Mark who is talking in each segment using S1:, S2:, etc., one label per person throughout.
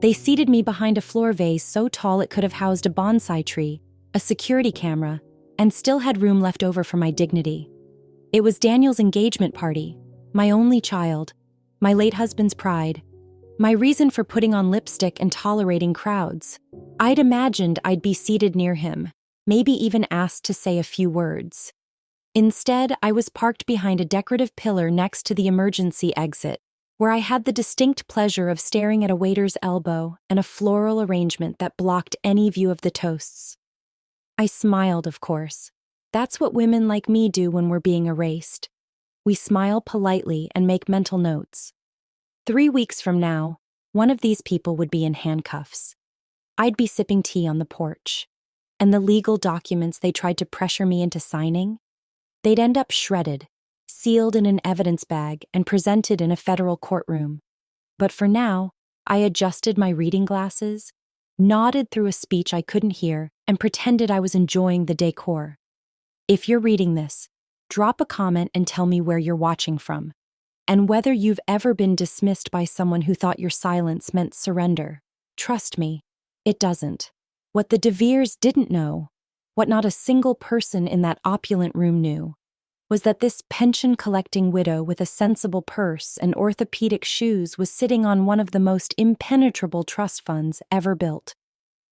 S1: They seated me behind a floor vase so tall it could have housed a bonsai tree, a security camera, and still had room left over for my dignity. It was Daniel's engagement party, my only child, my late husband's pride, my reason for putting on lipstick and tolerating crowds. I'd imagined I'd be seated near him, maybe even asked to say a few words. Instead, I was parked behind a decorative pillar next to the emergency exit, where I had the distinct pleasure of staring at a waiter's elbow and a floral arrangement that blocked any view of the toasts. I smiled, of course. That's what women like me do when we're being erased. We smile politely and make mental notes. 3 weeks from now, one of these people would be in handcuffs. I'd be sipping tea on the porch. And the legal documents they tried to pressure me into signing? They'd end up shredded, sealed in an evidence bag, and presented in a federal courtroom. But for now, I adjusted my reading glasses, nodded through a speech I couldn't hear, and pretended I was enjoying the decor. If you're reading this, drop a comment and tell me where you're watching from, and whether you've ever been dismissed by someone who thought your silence meant surrender. Trust me, it doesn't. What the DeVeres didn't know, what not a single person in that opulent room knew, was that this pension-collecting widow with a sensible purse and orthopedic shoes was sitting on one of the most impenetrable trust funds ever built.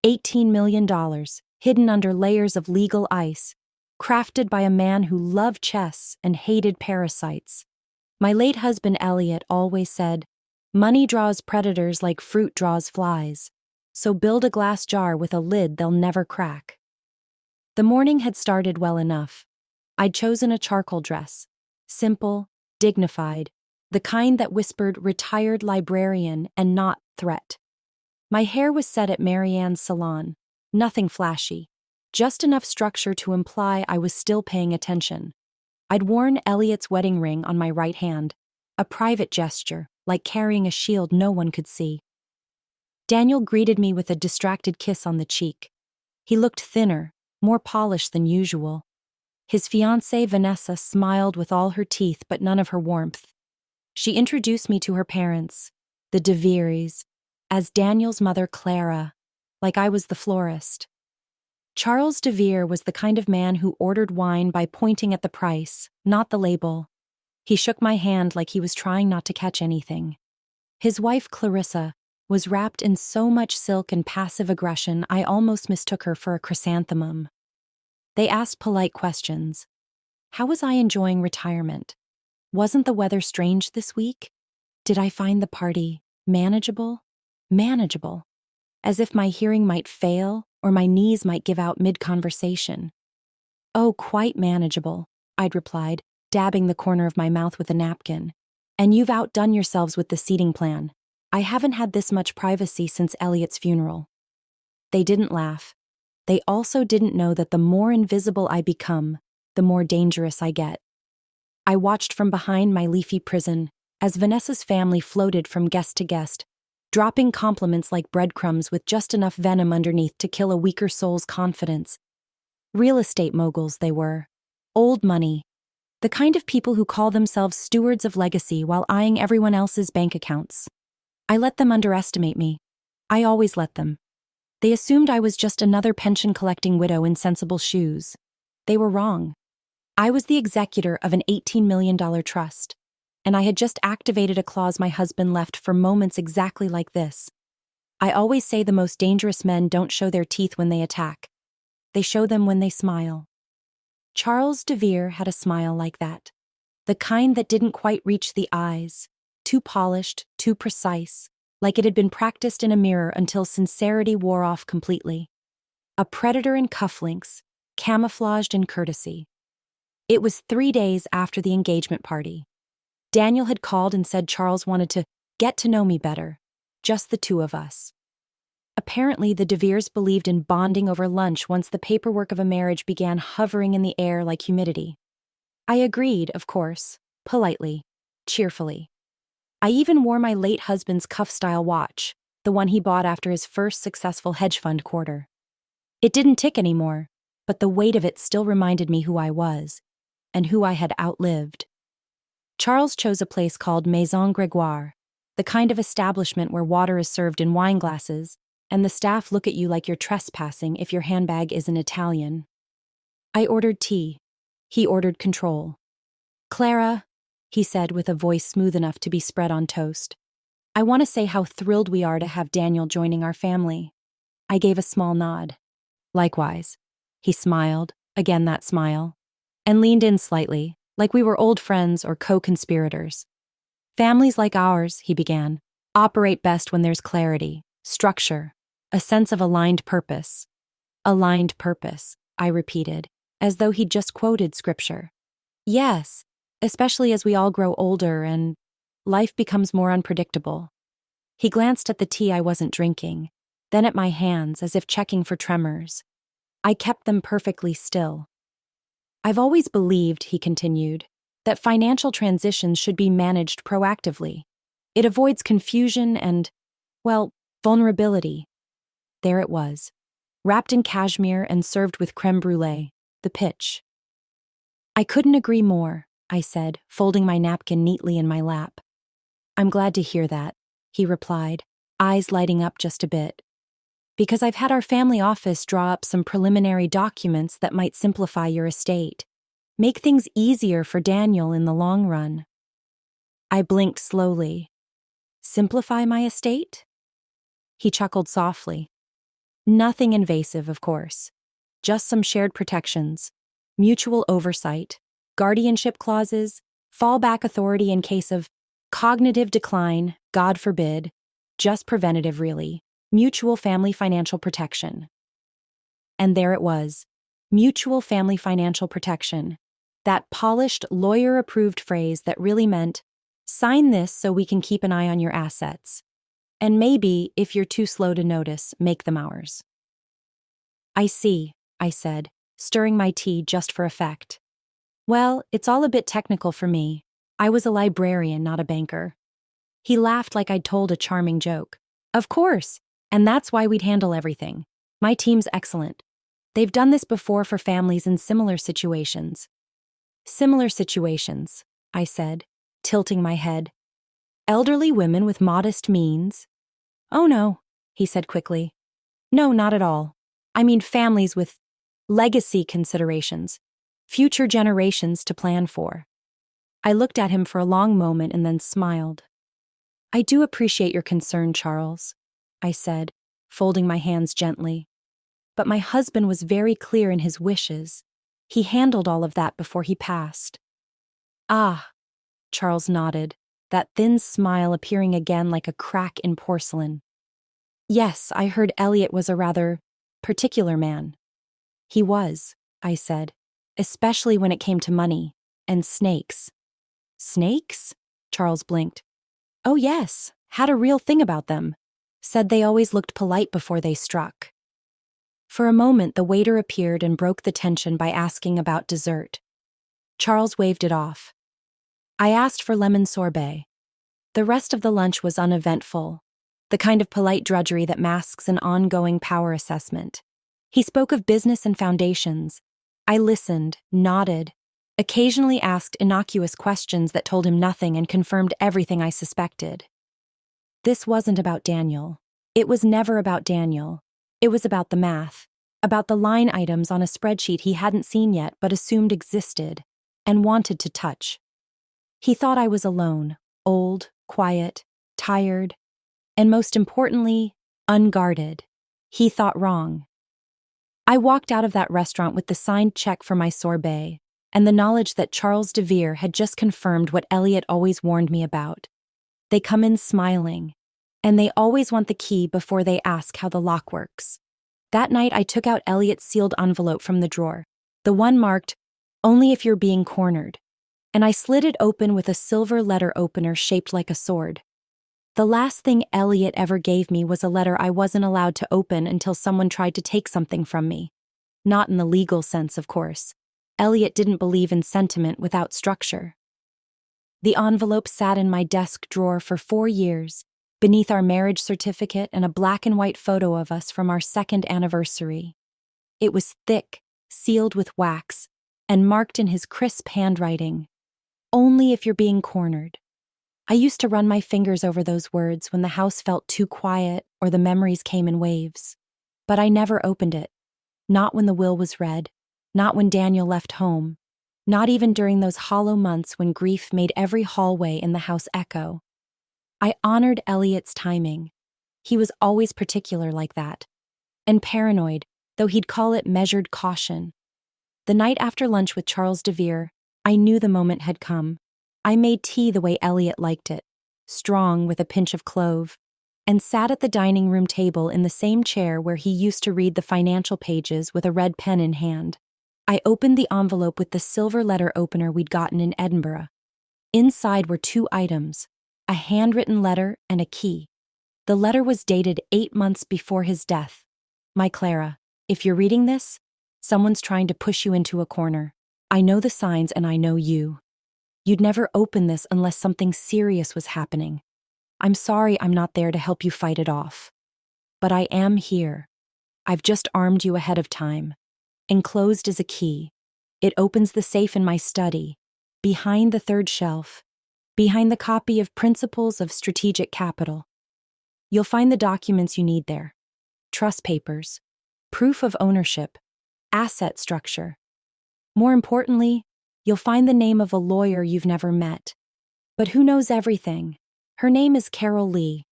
S1: $18 million, hidden under layers of legal ice, crafted by a man who loved chess and hated parasites. My late husband Elliot always said, "Money draws predators like fruit draws flies, so build a glass jar with a lid they'll never crack." The morning had started well enough. I'd chosen a charcoal dress, simple, dignified, the kind that whispered retired librarian and not threat. My hair was set at Marianne's salon, nothing flashy, just enough structure to imply I was still paying attention. I'd worn Elliot's wedding ring on my right hand, a private gesture, like carrying a shield no one could see. Daniel greeted me with a distracted kiss on the cheek. He looked thinner, more polished than usual. His fiancée Vanessa smiled with all her teeth but none of her warmth. She introduced me to her parents, the DeVeres, as Daniel's mother Clara, like I was the florist. Charles DeVere was the kind of man who ordered wine by pointing at the price, not the label. He shook my hand like he was trying not to catch anything. His wife Clarissa was wrapped in so much silk and passive aggression I almost mistook her for a chrysanthemum. They asked polite questions. How was I enjoying retirement? Wasn't the weather strange this week? Did I find the party manageable? Manageable. As if my hearing might fail or my knees might give out mid-conversation. "Oh, quite manageable," I'd replied, dabbing the corner of my mouth with a napkin. "And you've outdone yourselves with the seating plan. I haven't had this much privacy since Elliot's funeral." They didn't laugh. They also didn't know that the more invisible I become, the more dangerous I get. I watched from behind my leafy prison as Vanessa's family floated from guest to guest, dropping compliments like breadcrumbs with just enough venom underneath to kill a weaker soul's confidence. Real estate moguls they were. Old money. The kind of people who call themselves stewards of legacy while eyeing everyone else's bank accounts. I let them underestimate me. I always let them. They assumed I was just another pension-collecting widow in sensible shoes. They were wrong. I was the executor of an $18 million trust, and I had just activated a clause my husband left for moments exactly like this. I always say the most dangerous men don't show their teeth when they attack. They show them when they smile. Charles DeVere had a smile like that. The kind that didn't quite reach the eyes. Too polished, too precise, like it had been practiced in a mirror until sincerity wore off completely. A predator in cufflinks, camouflaged in courtesy. It was 3 days after the engagement party. Daniel had called and said Charles wanted to get to know me better, just the two of us. Apparently, the DeVeres believed in bonding over lunch once the paperwork of a marriage began hovering in the air like humidity. I agreed, of course, politely, cheerfully. I even wore my late husband's cuff-style watch, the one he bought after his first successful hedge fund quarter. It didn't tick anymore, but the weight of it still reminded me who I was, and who I had outlived. Charles chose a place called Maison Grégoire, The kind of establishment where water is served in wine glasses, and the staff look at you like you're trespassing if your handbag isn't Italian. I ordered tea. He ordered control. "Clara," he said with a voice smooth enough to be spread on toast, "I want to say how thrilled we are to have Daniel joining our family." I gave a small nod. "Likewise." He smiled, again that smile, and leaned in slightly, like we were old friends or co-conspirators. "Families like ours," he began, "operate best when there's clarity, structure, a sense of aligned purpose." "Aligned purpose," I repeated, as though he'd just quoted scripture. "Yes, especially as we all grow older and life becomes more unpredictable." He glanced at the tea I wasn't drinking, then at my hands as if checking for tremors. I kept them perfectly still. "I've always believed," he continued, "that financial transitions should be managed proactively. It avoids confusion and, well, vulnerability." There it was, wrapped in cashmere and served with crème brûlée, the pitch. "I couldn't agree more," I said, folding my napkin neatly in my lap. "I'm glad to hear that," he replied, eyes lighting up just a bit. "Because I've had our family office draw up some preliminary documents that might simplify your estate, make things easier for Daniel in the long run." I blinked slowly. "Simplify my estate?" He chuckled softly. "Nothing invasive, of course. Just some shared protections, mutual oversight, guardianship clauses, fallback authority in case of cognitive decline, God forbid, just preventative really, mutual family financial protection." And there it was, mutual family financial protection, that polished, lawyer-approved phrase that really meant, sign this so we can keep an eye on your assets. And maybe, if you're too slow to notice, make them ours. "I see," I said, stirring my tea just for effect. "Well, it's all a bit technical for me. I was a librarian, not a banker." He laughed like I'd told a charming joke. "Of course, and that's why we'd handle everything. My team's excellent. They've done this before for families in similar situations." "Similar situations," I said, tilting my head. "Elderly women with modest means?" "Oh no," he said quickly. "No, not at all. I mean families with legacy considerations, future generations to plan for." I looked at him for a long moment and then smiled. "I do appreciate your concern, Charles," I said, folding my hands gently. "But my husband was very clear in his wishes. He handled all of that before he passed." "Ah," Charles nodded, that thin smile appearing again like a crack in porcelain. "Yes, I heard Elliot was a rather particular man." "He was," I said, "especially when it came to money and snakes." "Snakes?" Charles blinked. "Oh yes, had a real thing about them. Said they always looked polite before they struck." For a moment, the waiter appeared and broke the tension by asking about dessert. Charles waved it off. I asked for lemon sorbet. The rest of the lunch was uneventful, the kind of polite drudgery that masks an ongoing power assessment. He spoke of business and foundations. I listened, nodded, occasionally asked innocuous questions that told him nothing and confirmed everything I suspected. This wasn't about Daniel. It was never about Daniel. It was about the math, about the line items on a spreadsheet he hadn't seen yet but assumed existed and wanted to touch. He thought I was alone, old, quiet, tired, and most importantly, unguarded. He thought wrong. I walked out of that restaurant with the signed check for my sorbet and the knowledge that Charles DeVere had just confirmed what Elliot always warned me about. They come in smiling, and they always want the key before they ask how the lock works. That night I took out Elliot's sealed envelope from the drawer, the one marked, "Only if you're being cornered," and I slid it open with a silver letter opener shaped like a sword. The last thing Elliot ever gave me was a letter I wasn't allowed to open until someone tried to take something from me. Not in the legal sense, of course. Elliot didn't believe in sentiment without structure. The envelope sat in my desk drawer for 4 years, beneath our marriage certificate and a black and white photo of us from our 2nd anniversary. It was thick, sealed with wax, and marked in his crisp handwriting. "Only if you're being cornered." I used to run my fingers over those words when the house felt too quiet or the memories came in waves. But I never opened it. Not when the will was read. Not when Daniel left home. Not even during those hollow months when grief made every hallway in the house echo. I honored Elliot's timing. He was always particular like that. And paranoid, though he'd call it measured caution. The night after lunch with Charles DeVere, I knew the moment had come. I made tea the way Elliot liked it, strong with a pinch of clove, and sat at the dining room table in the same chair where he used to read the financial pages with a red pen in hand. I opened the envelope with the silver letter opener we'd gotten in Edinburgh. Inside were 2 items, a handwritten letter and a key. The letter was dated 8 months before his death. My Clara, if you're reading this, someone's trying to push you into a corner. I know the signs and I know you. You'd never open this unless something serious was happening. I'm sorry I'm not there to help you fight it off. But I am here. I've just armed you ahead of time. Enclosed is a key. It opens the safe in my study, behind the 3rd shelf, behind the copy of Principles of Strategic Capital. You'll find the documents you need there. Trust papers, proof of ownership, asset structure. More importantly, you'll find the name of a lawyer you've never met. But who knows everything? Her name is Carol Lee.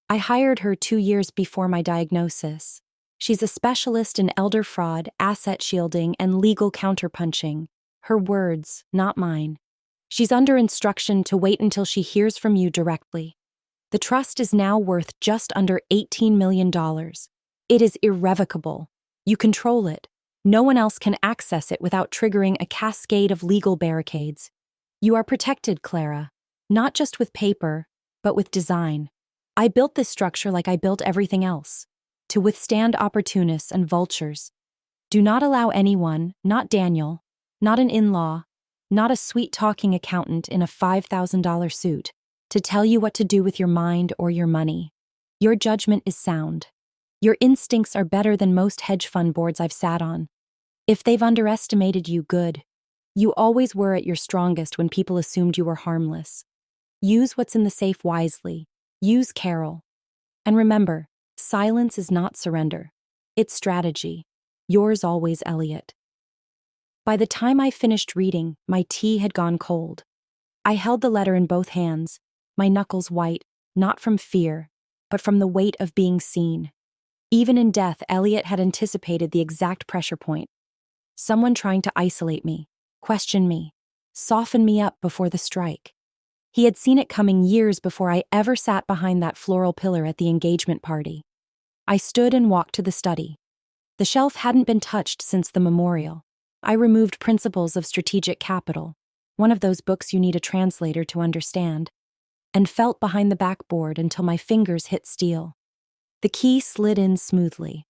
S1: I hired her 2 years before my diagnosis. She's a specialist in elder fraud, asset shielding, and legal counterpunching. Her words, not mine. She's under instruction to wait until she hears from you directly. The trust is now worth just under $18 million. It is irrevocable. You control it. No one else can access it without triggering a cascade of legal barricades. You are protected, Clara, not just with paper, but with design. I built this structure like I built everything else, to withstand opportunists and vultures. Do not allow anyone, not Daniel, not an in-law, not a sweet-talking accountant in a $5,000 suit, to tell you what to do with your mind or your money. Your judgment is sound. Your instincts are better than most hedge fund boards I've sat on. If they've underestimated you, good. You always were at your strongest when people assumed you were harmless. Use what's in the safe wisely. Use Carol. And remember, silence is not surrender. It's strategy. Yours always, Elliot. By the time I finished reading, my tea had gone cold. I held the letter in both hands, my knuckles white, not from fear, but from the weight of being seen. Even in death, Elliot had anticipated the exact pressure point. Someone trying to isolate me, question me, soften me up before the strike. He had seen it coming years before I ever sat behind that floral pillar at the engagement party. I stood and walked to the study. The shelf hadn't been touched since the memorial. I removed Principles of Strategic Capital, one of those books you need a translator to understand, and felt behind the backboard until my fingers hit steel. The key slid in smoothly.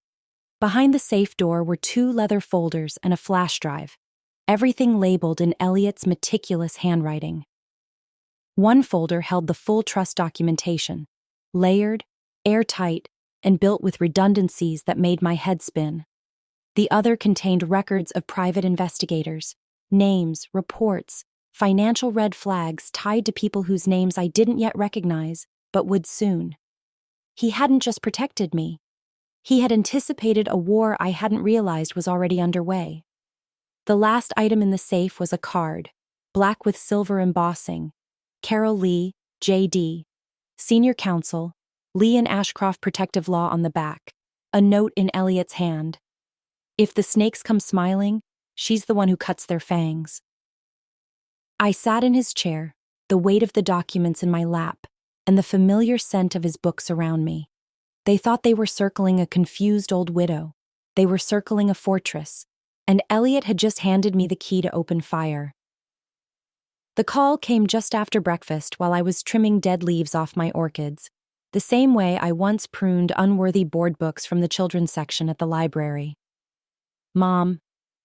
S1: Behind the safe door were 2 leather folders and a flash drive, everything labeled in Elliot's meticulous handwriting. One folder held the full trust documentation, layered, airtight, and built with redundancies that made my head spin. The other contained records of private investigators, names, reports, financial red flags tied to people whose names I didn't yet recognize, but would soon. He hadn't just protected me. He had anticipated a war I hadn't realized was already underway. The last item in the safe was a card, black with silver embossing. Carol Lee, J.D., Senior Counsel, Lee and Ashcroft Protective Law on the back, a note in Elliot's hand. If the snakes come smiling, she's the one who cuts their fangs. I sat in his chair, the weight of the documents in my lap, and the familiar scent of his books around me. They thought they were circling a confused old widow. They were circling a fortress, and Elliot had just handed me the key to open fire. The call came just after breakfast while I was trimming dead leaves off my orchids, the same way I once pruned unworthy board books from the children's section at the library. "Mom,"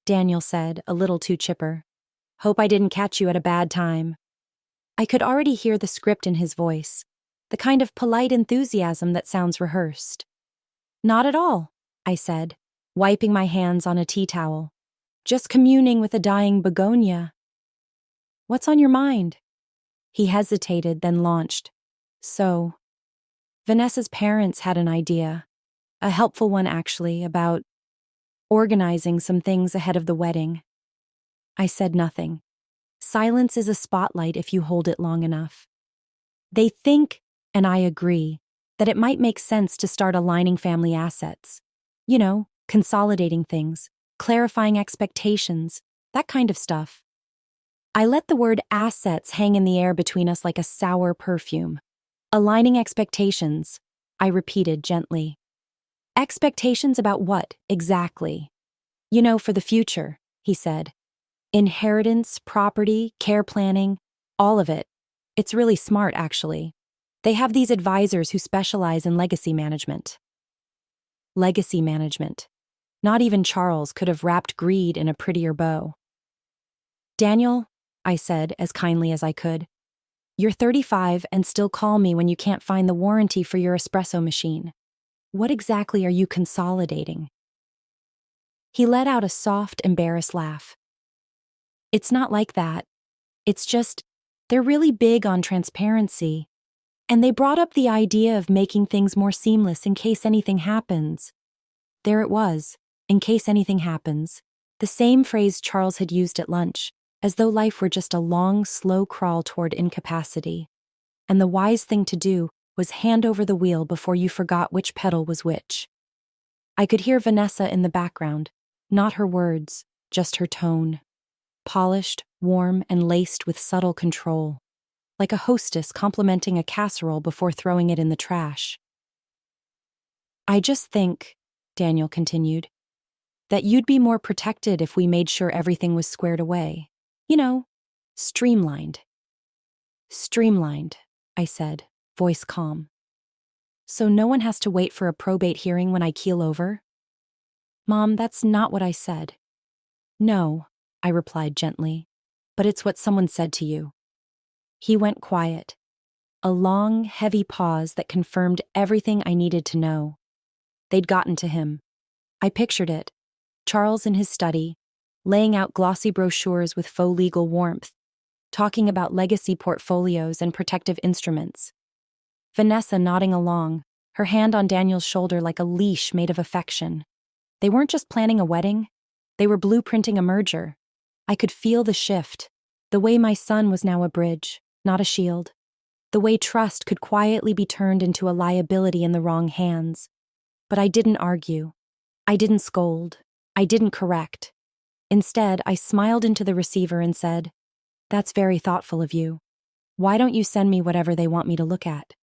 S1: Daniel said, a little too chipper. "Hope I didn't catch you at a bad time." I could already hear the script in his voice, the kind of polite enthusiasm that sounds rehearsed. "Not at all," I said, wiping my hands on a tea towel. "Just communing with a dying begonia." "What's on your mind?" He hesitated, then launched. So, Vanessa's parents had an idea, a helpful one actually, about organizing some things ahead of the wedding. I said nothing. Silence is a spotlight if you hold it long enough. They think, and I agree, that it might make sense to start aligning family assets. You know, consolidating things, clarifying expectations, that kind of stuff. I let the word assets hang in the air between us like a sour perfume. Aligning expectations, I repeated gently. Expectations about what, exactly? You know, for the future, he said. Inheritance, property, care planning, all of it. It's really smart, actually. They have these advisors who specialize in legacy management. Legacy management. Not even Charles could have wrapped greed in a prettier bow. Daniel, I said as kindly as I could, you're 35 and still call me when you can't find the warranty for your espresso machine. What exactly are you consolidating? He let out a soft, embarrassed laugh. It's not like that. It's just, they're really big on transparency. And they brought up the idea of making things more seamless in case anything happens. There it was, in case anything happens. The same phrase Charles had used at lunch, as though life were just a long, slow crawl toward incapacity. And the wise thing to do was hand over the wheel before you forgot which pedal was which. I could hear Vanessa in the background, not her words, just her tone. Polished, warm, and laced with subtle control, like a hostess complimenting a casserole before throwing it in the trash. I just think, Daniel continued, that you'd be more protected if we made sure everything was squared away. You know, streamlined. Streamlined, I said, voice calm. So no one has to wait for a probate hearing when I keel over? Mom, that's not what I said. No, I replied gently, but it's what someone said to you. He went quiet. A long, heavy pause that confirmed everything I needed to know. They'd gotten to him. I pictured it. Charles in his study, laying out glossy brochures with faux legal warmth, talking about legacy portfolios and protective instruments. Vanessa nodding along, her hand on Daniel's shoulder like a leash made of affection. They weren't just planning a wedding, they were blueprinting a merger. I could feel the shift, the way my son was now a bridge, not a shield. The way trust could quietly be turned into a liability in the wrong hands. But I didn't argue. I didn't scold. I didn't correct. Instead, I smiled into the receiver and said, "That's very thoughtful of you. Why don't you send me whatever they want me to look at?"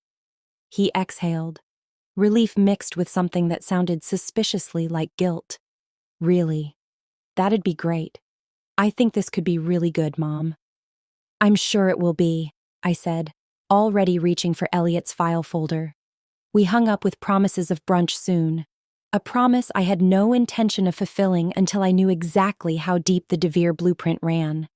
S1: He exhaled, relief mixed with something that sounded suspiciously like guilt. Really? That'd be great. I think this could be really good, Mom. I'm sure it will be, I said, already reaching for Elliot's file folder. We hung up with promises of brunch soon, a promise I had no intention of fulfilling until I knew exactly how deep the DeVere blueprint ran.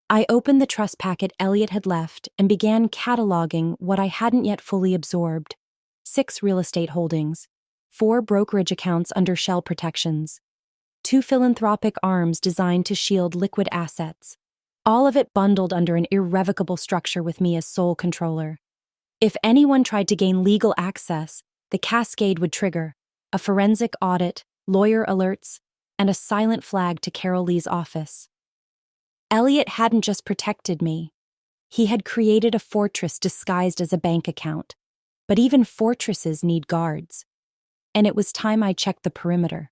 S1: I opened the trust packet Elliot had left and began cataloging what I hadn't yet fully absorbed. 6 real estate holdings, 4 brokerage accounts under shell protections, 2 philanthropic arms designed to shield liquid assets, all of it bundled under an irrevocable structure with me as sole controller. If anyone tried to gain legal access, the cascade would trigger: a forensic audit, lawyer alerts, and a silent flag to Carol Lee's office. Elliot hadn't just protected me. He had created a fortress disguised as a bank account. But even fortresses need guards. And it was time I checked the perimeter.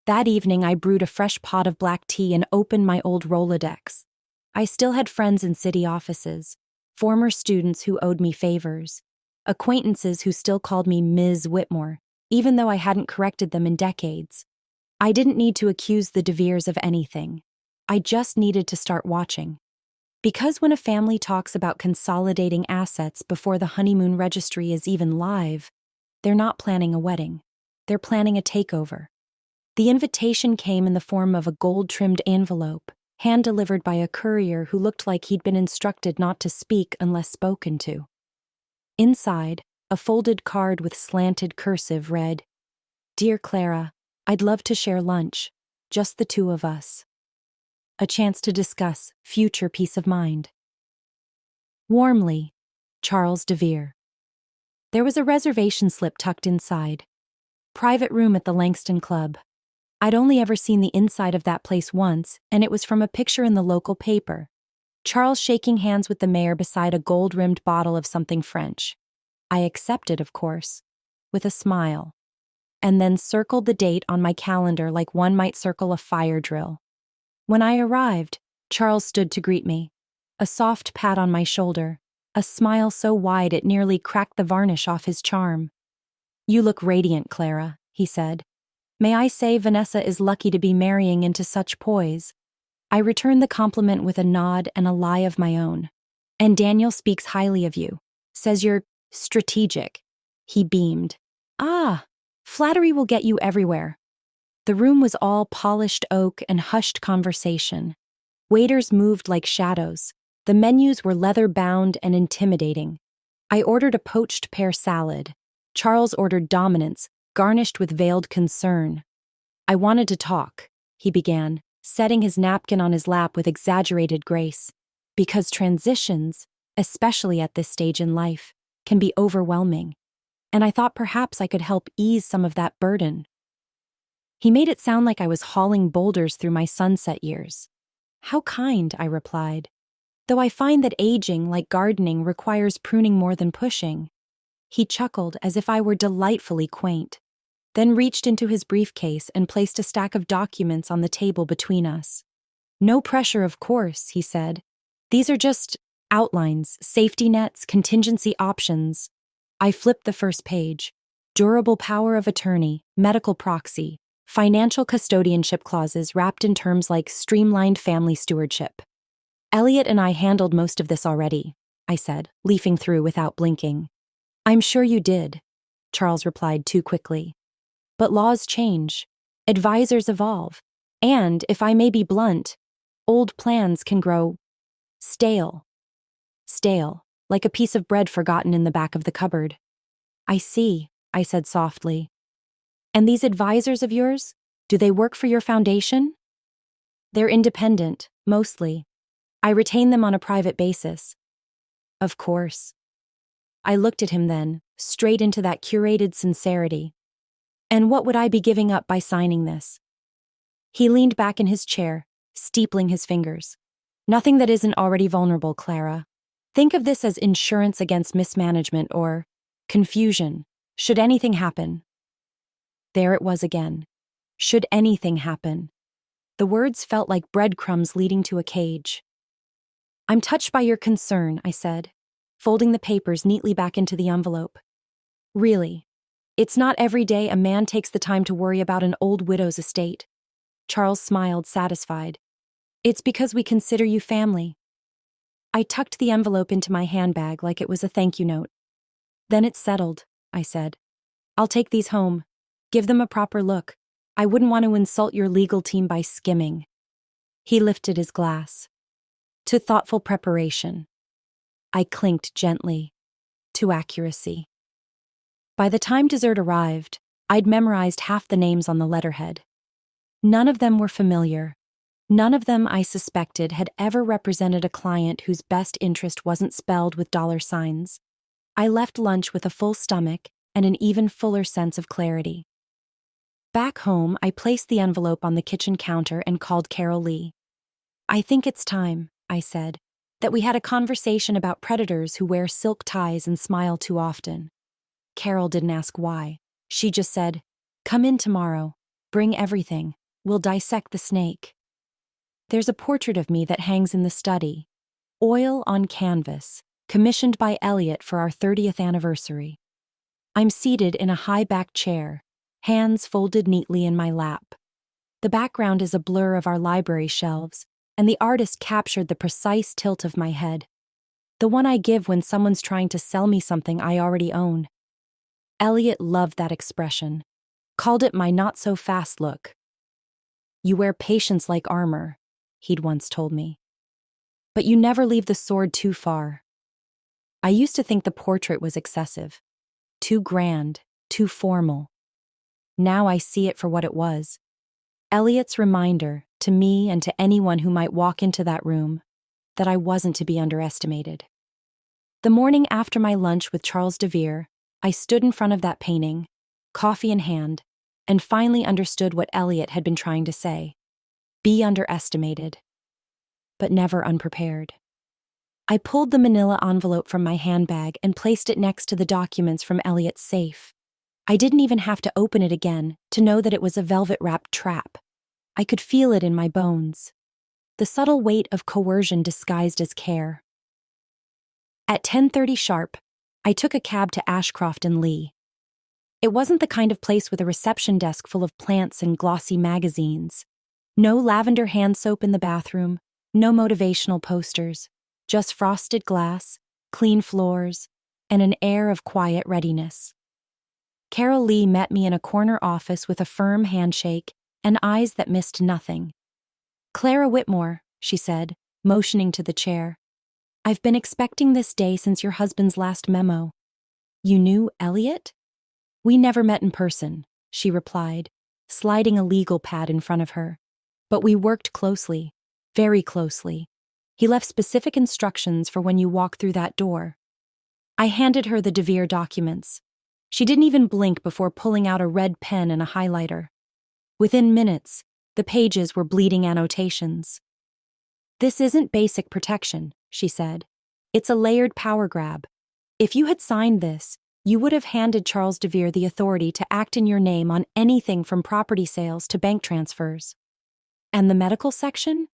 S1: That evening, I brewed a fresh pot of black tea and opened my old Rolodex. I still had friends in city offices, former students who owed me favors, acquaintances who still called me Ms. Whitmore, even though I hadn't corrected them in decades. I didn't need to accuse the DeVeres of anything. I just needed to start watching. Because when a family talks about consolidating assets before the honeymoon registry is even live, they're not planning a wedding. They're planning a takeover. The invitation came in the form of a gold-trimmed envelope, hand-delivered by a courier who looked like he'd been instructed not to speak unless spoken to. Inside, a folded card with slanted cursive read, "Dear Clara, I'd love to share lunch, just the two of us. A chance to discuss future peace of mind." Warmly, Charles DeVere. There was a reservation slip tucked inside. Private room at the Langston Club. I'd only ever seen the inside of that place once, and it was from a picture in the local paper. Charles shaking hands with the mayor beside a gold-rimmed bottle of something French. I accepted, of course, with a smile, and then circled the date on my calendar like one might circle a fire drill. When I arrived, Charles stood to greet me. A soft pat on my shoulder, a smile so wide it nearly cracked the varnish off his charm. "You look radiant, Clara," he said. "May I say Vanessa is lucky to be marrying into such poise?" I returned the compliment with a nod and a lie of my own. "And Daniel speaks highly of you. Says you're strategic." He beamed. "Ah, flattery will get you everywhere." The room was all polished oak and hushed conversation. Waiters moved like shadows. The menus were leather-bound and intimidating. I ordered a poached pear salad. Charles ordered dominance, garnished with veiled concern. "I wanted to talk," he began, setting his napkin on his lap with exaggerated grace, "because transitions, especially at this stage in life, can be overwhelming, and I thought perhaps I could help ease some of that burden." He made it sound like I was hauling boulders through my sunset years. "How kind," I replied, "though I find that aging, like gardening, requires pruning more than pushing." He chuckled as if I were delightfully quaint, then reached into his briefcase and placed a stack of documents on the table between us. "No pressure, of course," he said. "These are just outlines, safety nets, contingency options." I flipped the first page. Durable power of attorney, medical proxy, financial custodianship clauses wrapped in terms like streamlined family stewardship. "Elliot and I handled most of this already," I said, leafing through without blinking. "I'm sure you did," Charles replied too quickly. "But laws change, advisors evolve, and, if I may be blunt, old plans can grow stale. Stale, like a piece of bread forgotten in the back of the cupboard." "I see," I said softly. "And these advisors of yours, do they work for your foundation?" "They're independent, mostly. I retain them on a private basis." "Of course." I looked at him then, straight into that curated sincerity. "And what would I be giving up by signing this?" He leaned back in his chair, steepling his fingers. "Nothing that isn't already vulnerable, Clara. Think of this as insurance against mismanagement or confusion, should anything happen." There it was again. Should anything happen. The words felt like breadcrumbs leading to a cage. "I'm touched by your concern," I said, folding the papers neatly back into the envelope. "Really, it's not every day a man takes the time to worry about an old widow's estate." Charles smiled, satisfied. "It's because we consider you family." I tucked the envelope into my handbag like it was a thank you note. "Then it's settled," I said. "I'll take these home. Give them a proper look. I wouldn't want to insult your legal team by skimming." He lifted his glass. "To thoughtful preparation." I clinked gently. "To accuracy." By the time dessert arrived, I'd memorized half the names on the letterhead. None of them were familiar. None of them, I suspected, had ever represented a client whose best interest wasn't spelled with dollar signs. I left lunch with a full stomach and an even fuller sense of clarity. Back home, I placed the envelope on the kitchen counter and called Carol Lee. "I think it's time," I said, "that we had a conversation about predators who wear silk ties and smile too often." Carol didn't ask why. She just said, "Come in tomorrow. Bring everything. We'll dissect the snake." There's a portrait of me that hangs in the study. Oil on canvas, commissioned by Elliot for our 30th anniversary. I'm seated in a high-backed chair, hands folded neatly in my lap. The background is a blur of our library shelves, and the artist captured the precise tilt of my head. The one I give when someone's trying to sell me something I already own. Elliot loved that expression, called it my not-so-fast look. "You wear patience like armor," he'd once told me. "But you never leave the sword too far." I used to think the portrait was excessive, too grand, too formal. Now I see it for what it was. Elliot's reminder, to me and to anyone who might walk into that room, that I wasn't to be underestimated. The morning after my lunch with Charles DeVere, I stood in front of that painting, coffee in hand, and finally understood what Elliot had been trying to say. Be underestimated, but never unprepared. I pulled the manila envelope from my handbag and placed it next to the documents from Elliot's safe. I didn't even have to open it again to know that it was a velvet-wrapped trap. I could feel it in my bones. The subtle weight of coercion disguised as care. At 10:30 sharp, I took a cab to Ashcroft and Lee. It wasn't the kind of place with a reception desk full of plants and glossy magazines. No lavender hand soap in the bathroom, no motivational posters, just frosted glass, clean floors, and an air of quiet readiness. Carol Lee met me in a corner office with a firm handshake and eyes that missed nothing. "Clara Whitmore," she said, motioning to the chair. "I've been expecting this day since your husband's last memo." "You knew Elliot?" "We never met in person," she replied, sliding a legal pad in front of her. "But we worked closely, very closely. He left specific instructions for when you walk through that door." I handed her the DeVere documents. She didn't even blink before pulling out a red pen and a highlighter. Within minutes, the pages were bleeding annotations. "This isn't basic protection," she said. "It's a layered power grab. If you had signed this, you would have handed Charles DeVere the authority to act in your name on anything from property sales to bank transfers." "And the medical section?"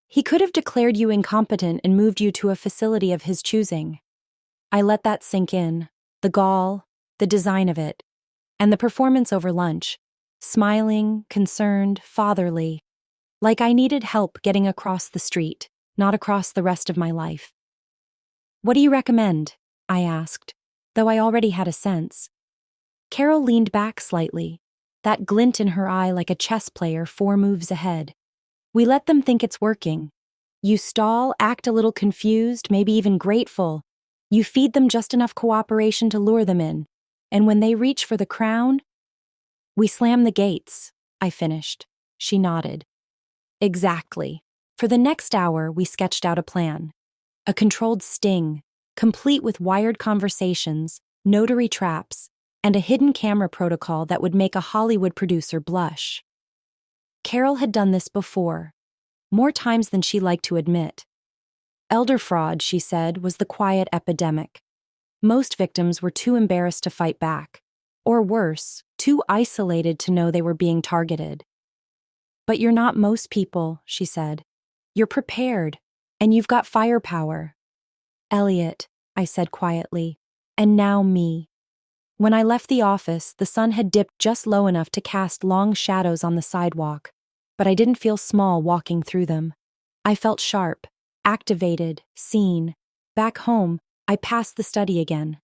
S1: "He could have declared you incompetent and moved you to a facility of his choosing." I let that sink in, the gall, the design of it, and the performance over lunch, smiling, concerned, fatherly, like I needed help getting across the street, not across the rest of my life. "What do you recommend?" I asked, though I already had a sense. Carol leaned back slightly, that glint in her eye like a chess player 4 moves ahead. "We let them think it's working. You stall, act a little confused, maybe even grateful. You feed them just enough cooperation to lure them in. And when they reach for the crown, we slam the gates," I finished. She nodded. "Exactly." For the next hour, we sketched out a plan. A controlled sting, complete with wired conversations, notary traps, and a hidden camera protocol that would make a Hollywood producer blush. Carol had done this before, more times than she liked to admit. Elder fraud, she said, was the quiet epidemic. Most victims were too embarrassed to fight back, or worse, too isolated to know they were being targeted. "But you're not most people," she said. "You're prepared, and you've got firepower." "Elliot," I said quietly, "and now me." When I left the office, the sun had dipped just low enough to cast long shadows on the sidewalk, but I didn't feel small walking through them. I felt sharp, activated, seen. Back home, I passed the study again.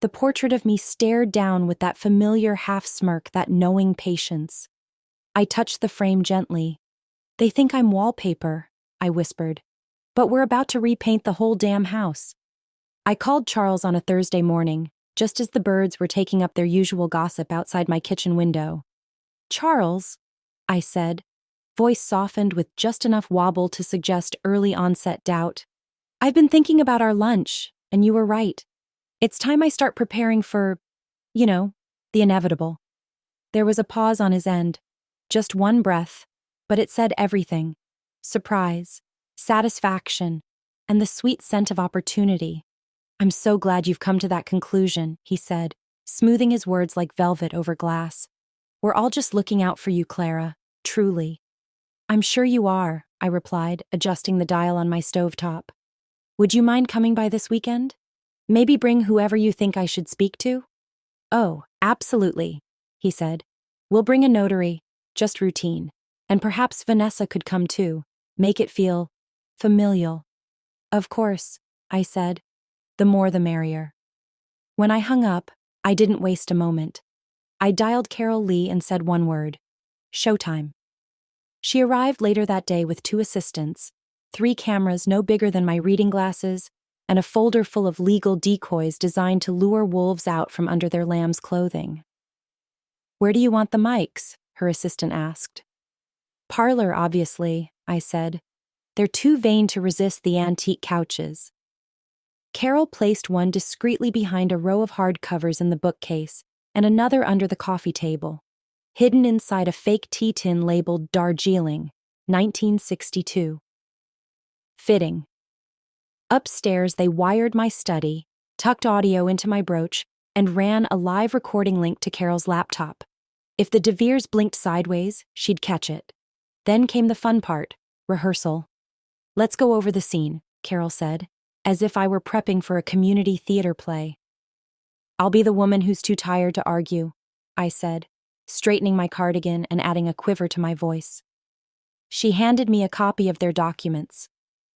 S1: The portrait of me stared down with that familiar half-smirk, that knowing patience. I touched the frame gently. "They think I'm wallpaper," I whispered. "But we're about to repaint the whole damn house." I called Charles on a Thursday morning, just as the birds were taking up their usual gossip outside my kitchen window. "Charles," I said, voice softened with just enough wobble to suggest early onset doubt. "I've been thinking about our lunch, and you were right. It's time I start preparing for, the inevitable." There was a pause on his end. Just one breath, but it said everything. Surprise, satisfaction, and the sweet scent of opportunity. "I'm so glad you've come to that conclusion," he said, smoothing his words like velvet over glass. "We're all just looking out for you, Clara, truly." "I'm sure you are," I replied, adjusting the dial on my stovetop. "Would you mind coming by this weekend? Maybe bring whoever you think I should speak to?" "Oh, absolutely," he said. "We'll bring a notary, just routine. And perhaps Vanessa could come too, make it feel familial." "Of course," I said. "The more the merrier." When I hung up, I didn't waste a moment. I dialed Carol Lee and said one word: "Showtime." She arrived later that day with 2 assistants, 3 cameras no bigger than my reading glasses, and a folder full of legal decoys designed to lure wolves out from under their lamb's clothing. "Where do you want the mics?" her assistant asked. "Parlor, obviously," I said. "They're too vain to resist the antique couches." Carol placed one discreetly behind a row of hardcovers in the bookcase and another under the coffee table, hidden inside a fake tea tin labeled Darjeeling, 1962. Fitting. Upstairs, they wired my study, tucked audio into my brooch, and ran a live recording link to Carol's laptop. If the DeVeres blinked sideways, she'd catch it. Then came the fun part, rehearsal. "Let's go over the scene," Carol said, as if I were prepping for a community theater play. "I'll be the woman who's too tired to argue," I said, straightening my cardigan and adding a quiver to my voice. She handed me a copy of their documents.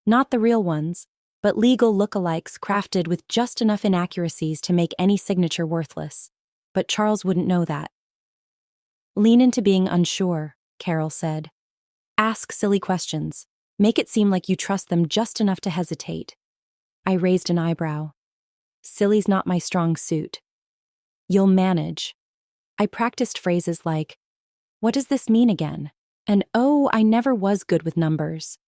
S1: Not the real ones, but legal lookalikes crafted with just enough inaccuracies to make any signature worthless. But Charles wouldn't know that. "Lean into being unsure," Carol said. "Ask silly questions. Make it seem like you trust them just enough to hesitate." I raised an eyebrow. "Silly's not my strong suit." "You'll manage." I practiced phrases like, "What does this mean again?" And "Oh, I never was good with numbers."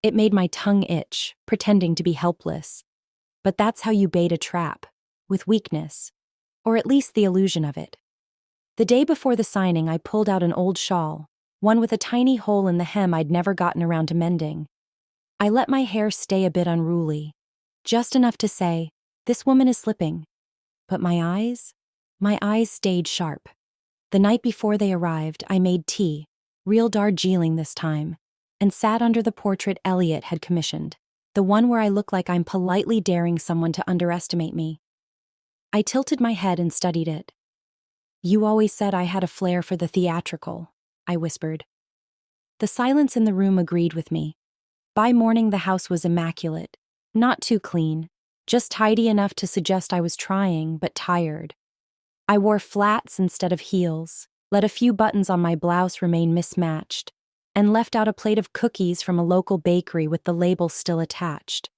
S1: It made my tongue itch, pretending to be helpless. But that's how you bait a trap, with weakness, or at least the illusion of it. The day before the signing, I pulled out an old shawl, one with a tiny hole in the hem I'd never gotten around to mending. I let my hair stay a bit unruly, just enough to say, "This woman is slipping." But my eyes stayed sharp. The night before they arrived, I made tea, real Darjeeling this time, and sat under the portrait Elliot had commissioned, the one where I look like I'm politely daring someone to underestimate me. I tilted my head and studied it. "You always said I had a flair for the theatrical," I whispered. The silence in the room agreed with me. By morning, the house was immaculate, not too clean, just tidy enough to suggest I was trying, but tired. I wore flats instead of heels, let a few buttons on my blouse remain mismatched, and left out a plate of cookies from a local bakery with the label still attached.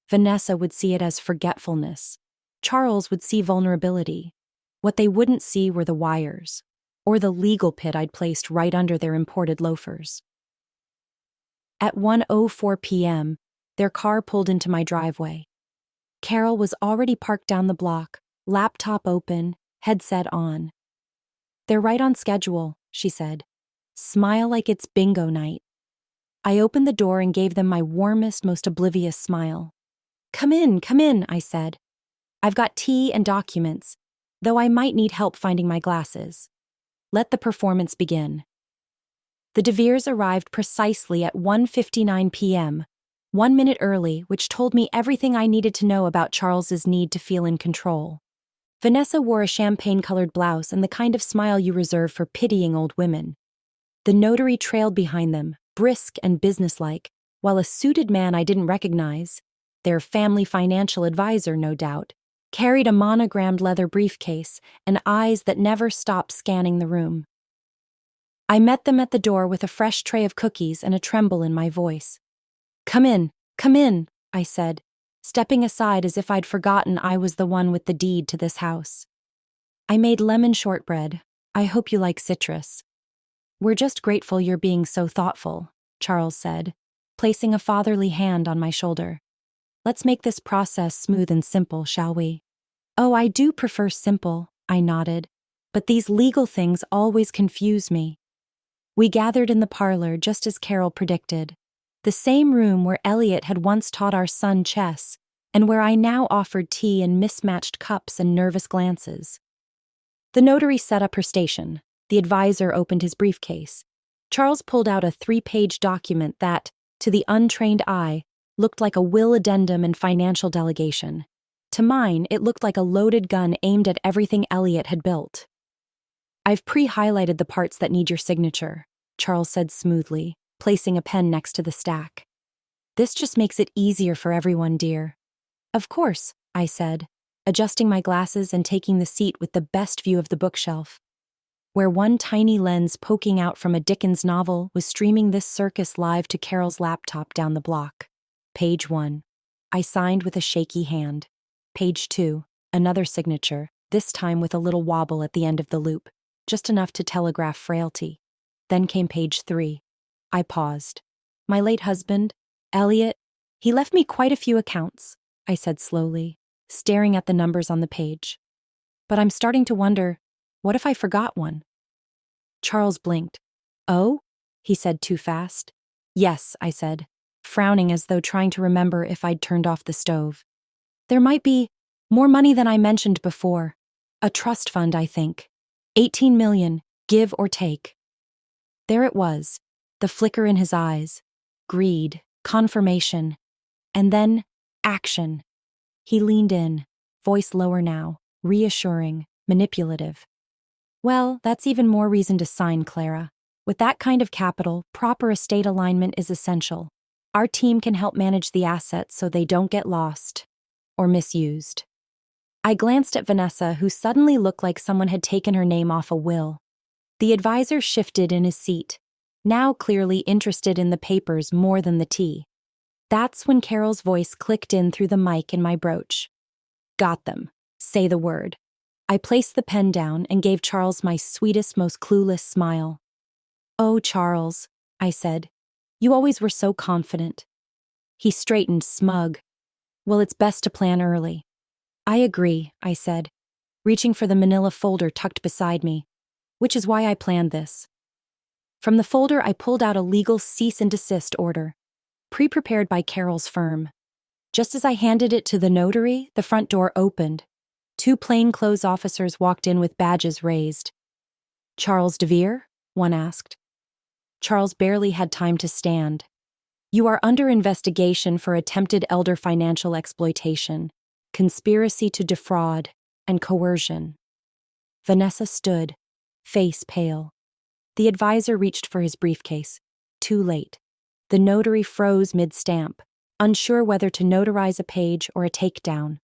S1: Vanessa would see it as forgetfulness. Charles would see vulnerability. What they wouldn't see were the wires, or the legal pit I'd placed right under their imported loafers. At 1:04 p.m., their car pulled into my driveway. Carol was already parked down the block, laptop open, headset on. "They're right on schedule," she said. "Smile like it's bingo night." I opened the door and gave them my warmest, most oblivious smile. Come in," I said. "I've got tea and documents, though I might need help finding my glasses. Let the performance begin." The DeVeres arrived precisely at 1:59 p.m., 1 minute early, which told me everything I needed to know about Charles's need to feel in control. Vanessa wore a champagne-colored blouse and the kind of smile you reserve for pitying old women. The notary trailed behind them, brisk and businesslike, while a suited man I didn't recognize, their family financial advisor, no doubt, carried a monogrammed leather briefcase and eyes that never stopped scanning the room. I met them at the door with a fresh tray of cookies and a tremble in my voice. Come in," I said, stepping aside as if I'd forgotten I was the one with the deed to this house. "I made lemon shortbread. I hope you like citrus." "We're just grateful you're being so thoughtful," Charles said, placing a fatherly hand on my shoulder. "Let's make this process smooth and simple, shall we?" "Oh, I do prefer simple," I nodded, "but these legal things always confuse me." We gathered in the parlor just as Carol predicted, the same room where Elliot had once taught our son chess, and where I now offered tea in mismatched cups and nervous glances. The notary set up her station. The advisor opened his briefcase. Charles pulled out a 3-page document that, to the untrained eye, looked like a will addendum and financial delegation. To mine, it looked like a loaded gun aimed at everything Elliot had built. "I've pre-highlighted the parts that need your signature," Charles said smoothly, placing a pen next to the stack. "This just makes it easier for everyone, dear." "Of course," I said, adjusting my glasses and taking the seat with the best view of the bookshelf, where one tiny lens poking out from a Dickens novel was streaming this circus live to Carol's laptop down the block. Page 1. I signed with a shaky hand. Page 2. Another signature, this time with a little wobble at the end of the loop, just enough to telegraph frailty. Then came page 3. I paused. "My late husband, Elliot, he left me quite a few accounts," I said slowly, staring at the numbers on the page. But I'm starting to wonder, what if I forgot one? Charles blinked. Oh? He said too fast. Yes, I said, frowning as though trying to remember if I'd turned off the stove. There might be more money than I mentioned before. A trust fund, I think. 18 million, give or take. There it was, the flicker in his eyes. Greed, confirmation, and then action. He leaned in, voice lower now, reassuring, manipulative. Well, that's even more reason to sign, Clara. With that kind of capital, proper estate alignment is essential. Our team can help manage the assets so they don't get lost or misused. I glanced at Vanessa, who suddenly looked like someone had taken her name off a will. The advisor shifted in his seat, now clearly interested in the papers more than the tea. That's when Carol's voice clicked in through the mic in my brooch. Got them. Say the word. I placed the pen down and gave Charles my sweetest, most clueless smile. Oh, Charles, I said. You always were so confident. He straightened, smug. Well, it's best to plan early. I agree, I said, reaching for the manila folder tucked beside me, which is why I planned this. From the folder, I pulled out a legal cease and desist order, pre-prepared by Carol's firm. Just as I handed it to the notary, the front door opened. 2 plainclothes officers walked in with badges raised. Charles DeVere? One asked. Charles barely had time to stand. You are under investigation for attempted elder financial exploitation, conspiracy to defraud, and coercion. Vanessa stood, face pale. The advisor reached for his briefcase. Too late. The notary froze mid-stamp, unsure whether to notarize a page or a takedown.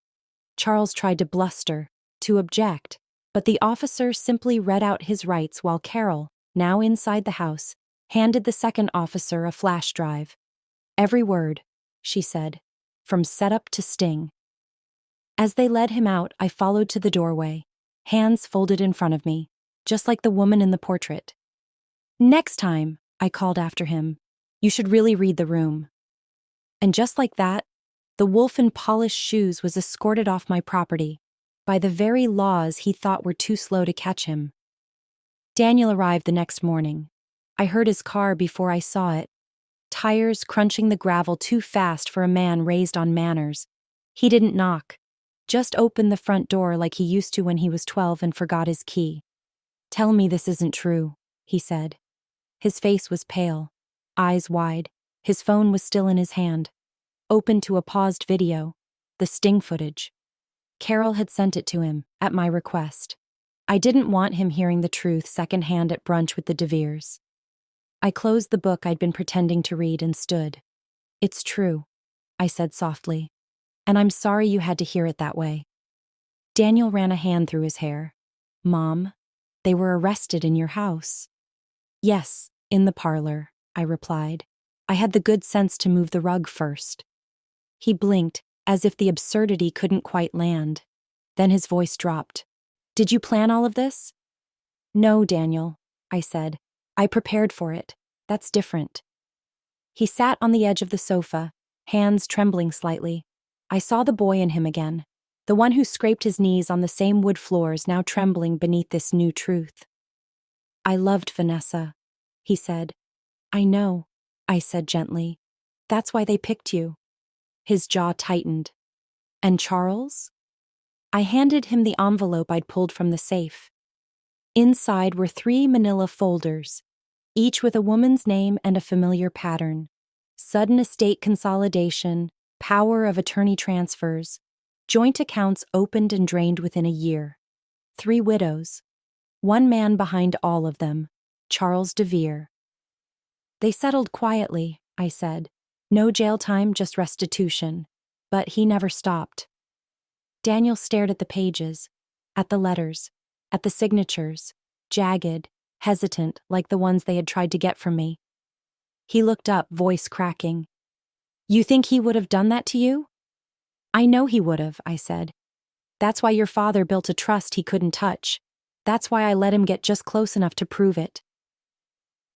S1: Charles tried to bluster, to object, but the officer simply read out his rights while Carol, now inside the house, handed the second officer a flash drive. Every word, she said, from setup to sting. As they led him out, I followed to the doorway, hands folded in front of me, just like the woman in the portrait. Next time, I called after him, you should really read the room. And just like that, the wolf in polished shoes was escorted off my property by the very laws he thought were too slow to catch him. Daniel arrived the next morning. I heard his car before I saw it, tires crunching the gravel too fast for a man raised on manners. He didn't knock, just opened the front door like he used to when he was 12 and forgot his key. Tell me this isn't true, he said. His face was pale, eyes wide, his phone was still in his hand, open to a paused video, the sting footage. Carol had sent it to him, at my request. I didn't want him hearing the truth secondhand at brunch with the DeVeres. I closed the book I'd been pretending to read and stood. It's true, I said softly, and I'm sorry you had to hear it that way. Daniel ran a hand through his hair. Mom, they were arrested in your house. Yes, in the parlor, I replied. I had the good sense to move the rug first. He blinked, as if the absurdity couldn't quite land. Then his voice dropped. Did you plan all of this? No, Daniel, I said. I prepared for it. That's different. He sat on the edge of the sofa, hands trembling slightly. I saw the boy in him again, the one who scraped his knees on the same wood floors, now trembling beneath this new truth. I loved Vanessa, he said. I know, I said gently. That's why they picked you. His jaw tightened. And Charles? I handed him the envelope I'd pulled from the safe. Inside were 3 manila folders, each with a woman's name and a familiar pattern. Sudden estate consolidation, power of attorney transfers, joint accounts opened and drained within a year. 3 widows. 1 man behind all of them, Charles DeVere. They settled quietly, I said. No jail time, just restitution. But he never stopped. Daniel stared at the pages, at the letters, at the signatures, jagged, hesitant, like the ones they had tried to get from me. He looked up, voice cracking. You think he would have done that to you? I know he would have, I said. That's why your father built a trust he couldn't touch. That's why I let him get just close enough to prove it.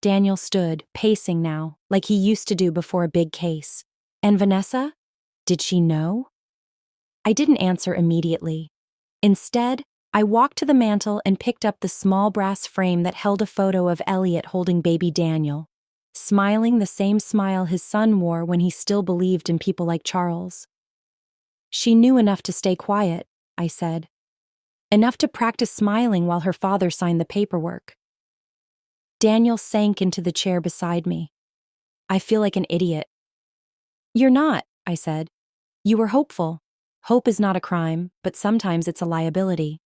S1: Daniel stood, pacing now, like he used to do before a big case. And Vanessa? Did she know? I didn't answer immediately. Instead, I walked to the mantel and picked up the small brass frame that held a photo of Elliot holding baby Daniel, smiling the same smile his son wore when he still believed in people like Charles. She knew enough to stay quiet, I said. Enough to practice smiling while her father signed the paperwork. Daniel sank into the chair beside me. I feel like an idiot. You're not, I said. You were hopeful. Hope is not a crime, but sometimes it's a liability.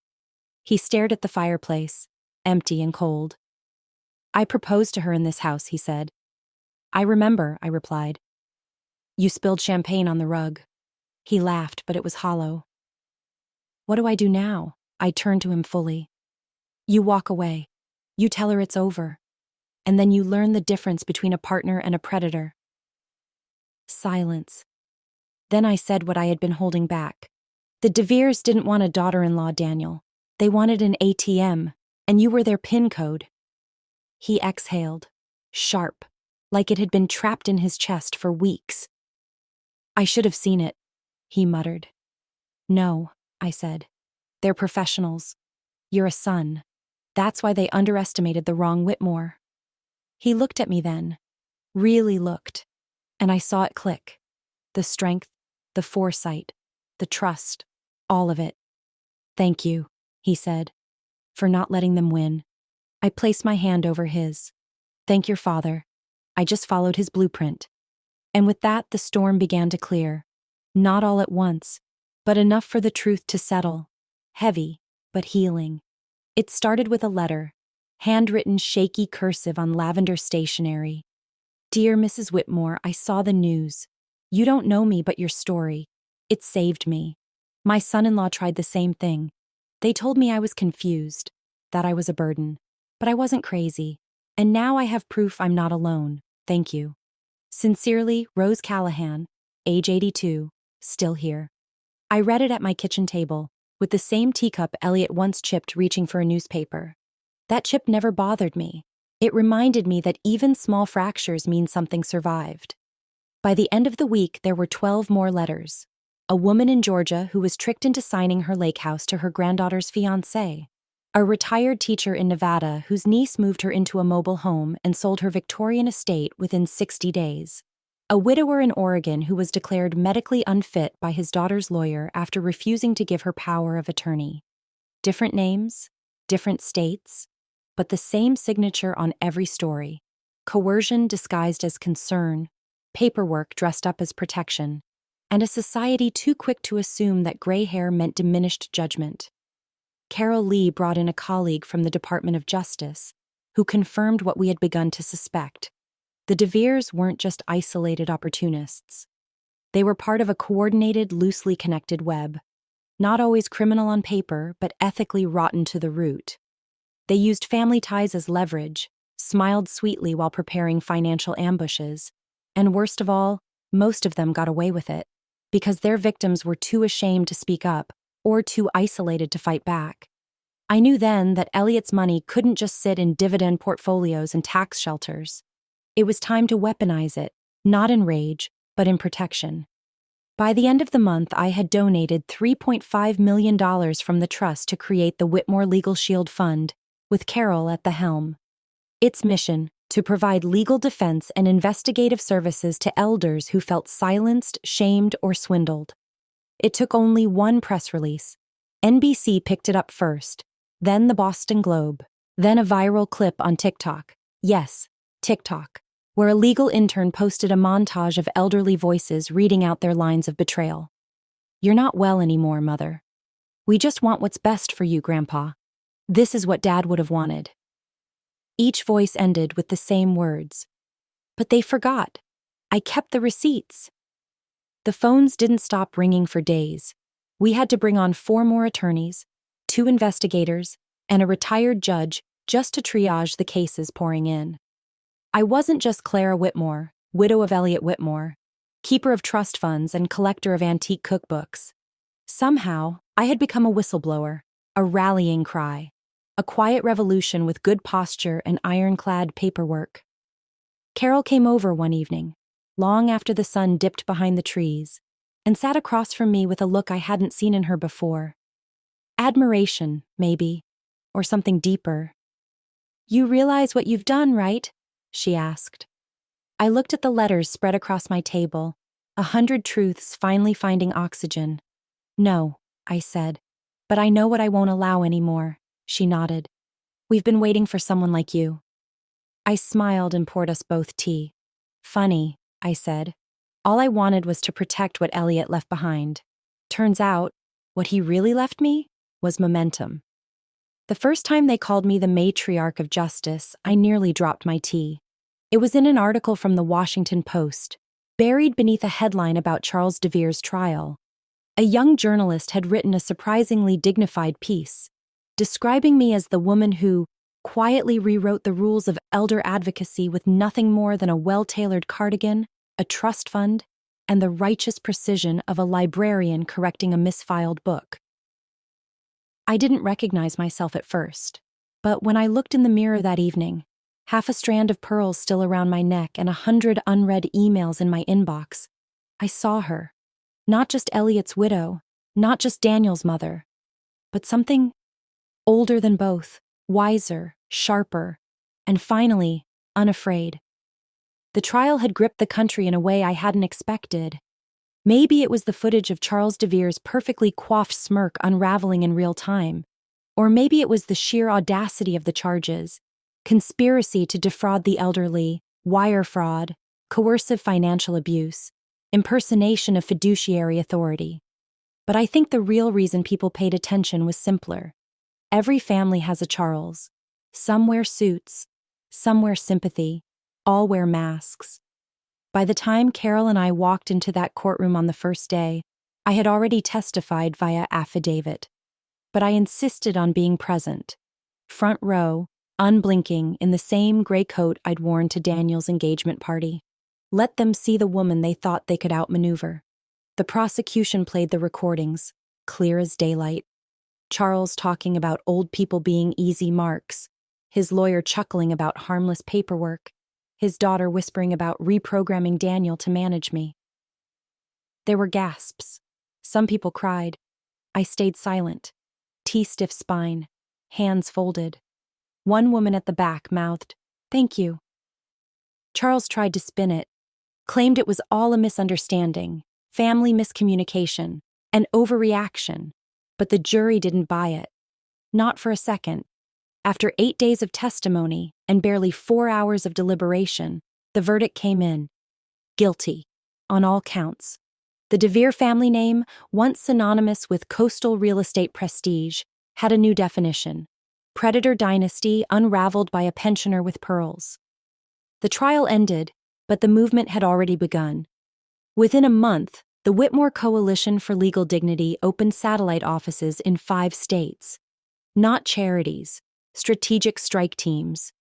S1: He stared at the fireplace, empty and cold. I proposed to her in this house, he said. I remember, I replied. You spilled champagne on the rug. He laughed, but it was hollow. What do I do now? I turned to him fully. You walk away. You tell her it's over. And then you learn the difference between a partner and a predator. Silence. Then I said what I had been holding back. The De Veres didn't want a daughter-in-law, Daniel. They wanted an ATM, and you were their PIN code. He exhaled, sharp, like it had been trapped in his chest for weeks. I should have seen it, he muttered. No, I said. They're professionals. You're a son. That's why they underestimated the wrong Whitmore. He looked at me then, really looked, and I saw it click. The strength, the foresight, the trust, all of it. Thank you, he said, for not letting them win. I placed my hand over his. Thank your father. I just followed his blueprint. And with that, the storm began to clear. Not all at once, but enough for the truth to settle. Heavy, but healing. It started with a letter, handwritten shaky cursive on lavender stationery. Dear Mrs. Whitmore, I saw the news. You don't know me, but your story. It saved me. My son-in-law tried the same thing. They told me I was confused, that I was a burden. But I wasn't crazy. And now I have proof I'm not alone. Thank you. Sincerely, Rose Callahan, age 82, still here. I read it at my kitchen table, with the same teacup Elliot once chipped reaching for a newspaper. That chip never bothered me. It reminded me that even small fractures mean something survived. By the end of the week, there were 12 more letters. A woman in Georgia who was tricked into signing her lake house to her granddaughter's fiancé. A retired teacher in Nevada whose niece moved her into a mobile home and sold her Victorian estate within 60 days. A widower in Oregon who was declared medically unfit by his daughter's lawyer after refusing to give her power of attorney. Different names, different states, but the same signature on every story. Coercion disguised as concern, paperwork dressed up as protection, and a society too quick to assume that gray hair meant diminished judgment. Carol Lee brought in a colleague from the Department of Justice, who confirmed what we had begun to suspect. The De Veres weren't just isolated opportunists. They were part of a coordinated, loosely connected web, not always criminal on paper, but ethically rotten to the root. They used family ties as leverage, smiled sweetly while preparing financial ambushes, and worst of all, most of them got away with it, because their victims were too ashamed to speak up, or too isolated to fight back. I knew then that Elliot's money couldn't just sit in dividend portfolios and tax shelters. It was time to weaponize it, not in rage, but in protection. By the end of the month, I had donated $3.5 million from the trust to create the Whitmore Legal Shield Fund, with Carol at the helm. Its mission, to provide legal defense and investigative services to elders who felt silenced, shamed, or swindled. It took only one press release. NBC picked it up first, then the Boston Globe, then a viral clip on TikTok. Yes, TikTok, where a legal intern posted a montage of elderly voices reading out their lines of betrayal. You're not well anymore, Mother. We just want what's best for you, Grandpa. This is what Dad would have wanted. Each voice ended with the same words. But they forgot. I kept the receipts. The phones didn't stop ringing for days. We had to bring on 4 more attorneys, 2 investigators, and a retired judge just to triage the cases pouring in. I wasn't just Clara Whitmore, widow of Elliot Whitmore, keeper of trust funds and collector of antique cookbooks. Somehow, I had become a whistleblower, a rallying cry, a quiet revolution with good posture and ironclad paperwork. Carol came over one evening, long after the sun dipped behind the trees, and sat across from me with a look I hadn't seen in her before. Admiration, maybe, or something deeper. "You realize what you've done, right?" she asked. I looked at the letters spread across my table, 100 truths finally finding oxygen. "No," I said, "but I know what I won't allow anymore." She nodded. "We've been waiting for someone like you." I smiled and poured us both tea. "Funny," I said. "All I wanted was to protect what Elliot left behind. Turns out, what he really left me was momentum." The first time they called me the matriarch of justice, I nearly dropped my tea. It was in an article from the Washington Post, buried beneath a headline about Charles DeVere's trial. A young journalist had written a surprisingly dignified piece, describing me as the woman who quietly rewrote the rules of elder advocacy with nothing more than a well-tailored cardigan, a trust fund, and the righteous precision of a librarian correcting a misfiled book. I didn't recognize myself at first, but when I looked in the mirror that evening, half a strand of pearls still around my neck and 100 unread emails in my inbox, I saw her. Not just Elliot's widow, not just Daniel's mother, but something older than both, wiser, sharper, and finally, unafraid. The trial had gripped the country in a way I hadn't expected. Maybe it was the footage of Charles DeVere's perfectly coiffed smirk unraveling in real time, or maybe it was the sheer audacity of the charges: conspiracy to defraud the elderly, wire fraud, coercive financial abuse, impersonation of fiduciary authority. But I think the real reason people paid attention was simpler. Every family has a Charles. Some wear suits, some wear sympathy, all wear masks. By the time Carol and I walked into that courtroom on the first day, I had already testified via affidavit. But I insisted on being present. Front row, unblinking, in the same gray coat I'd worn to Daniel's engagement party. Let them see the woman they thought they could outmaneuver. The prosecution played the recordings, clear as daylight. Charles talking about old people being easy marks, his lawyer chuckling about harmless paperwork, his daughter whispering about reprogramming Daniel to manage me. There were gasps. Some people cried. I stayed silent, T-stiff spine, hands folded. One woman at the back mouthed, "Thank you." Charles tried to spin it, claimed it was all a misunderstanding, family miscommunication, an overreaction, but the jury didn't buy it. Not for a second. After 8 days of testimony and barely 4 hours of deliberation, the verdict came in. Guilty, on all counts. The DeVere family name, once synonymous with coastal real estate prestige, had a new definition: predator dynasty unraveled by a pensioner with pearls. The trial ended, but the movement had already begun. Within a month, the Whitmore Coalition for Legal Dignity opened satellite offices in 5 states. Not charities, strategic strike teams.